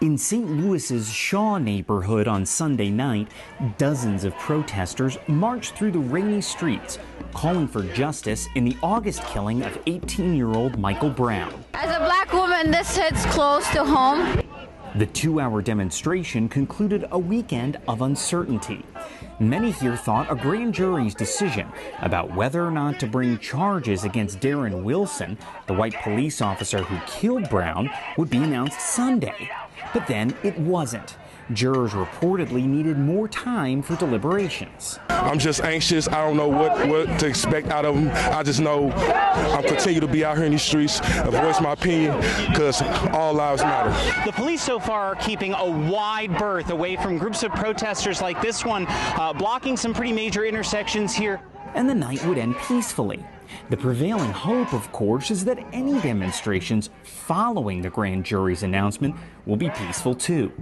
In St. Louis's Shaw neighborhood on Sunday night, dozens of protesters marched through the rainy streets, calling for justice in the August killing of 18-year-old Michael Brown. As a black woman, this hits close to home. The 2-hour demonstration concluded a weekend of uncertainty. Many here thought a grand jury's decision about whether or not to bring charges against Darren Wilson, the white police officer who killed Brown, would be announced Sunday. But then it wasn't. Jurors reportedly needed more time for deliberations. I'm just anxious. I don't know what to expect out of them. I just know I'll continue to be out here in these streets, voice my opinion, because all lives matter. The police so far are keeping a wide berth away from groups of protesters like this one, blocking some pretty major intersections here. And the night would end peacefully. The prevailing hope, of course, is that any demonstrations following the grand jury's announcement will be peaceful too.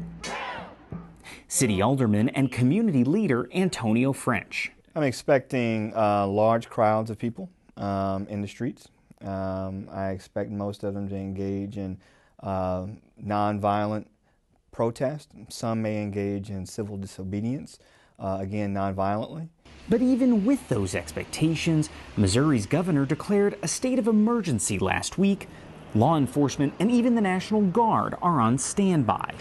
City Alderman and community leader Antonio French. I'm expecting large crowds of people in the streets. I expect most of them to engage in nonviolent protest. Some may engage in civil disobedience, again, nonviolently. But even with those expectations, Missouri's governor declared a state of emergency last week. Law enforcement and even the National Guard are on standby.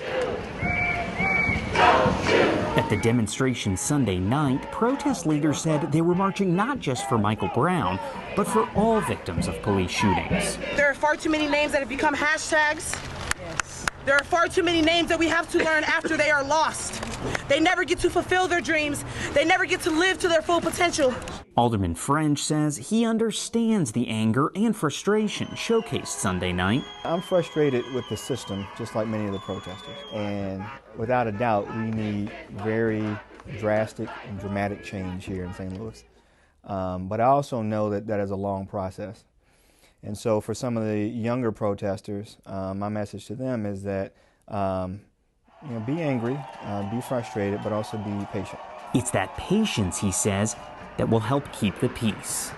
At the demonstration Sunday night, protest leaders said they were marching not just for Michael Brown, but for all victims of police shootings. There are far too many names that have become hashtags. There are far too many names that we have to learn after they are lost. They never get to fulfill their dreams. They never get to live to their full potential. Alderman French says he understands the anger and frustration showcased Sunday night. I'm frustrated with the system, just like many of the protesters. And without a doubt, we need very drastic and dramatic change here in St. Louis. But I also know that that is a long process. And so for some of the younger protesters, my message to them is that be angry, be frustrated, but also be patient. It's that patience, he says, that will help keep the peace.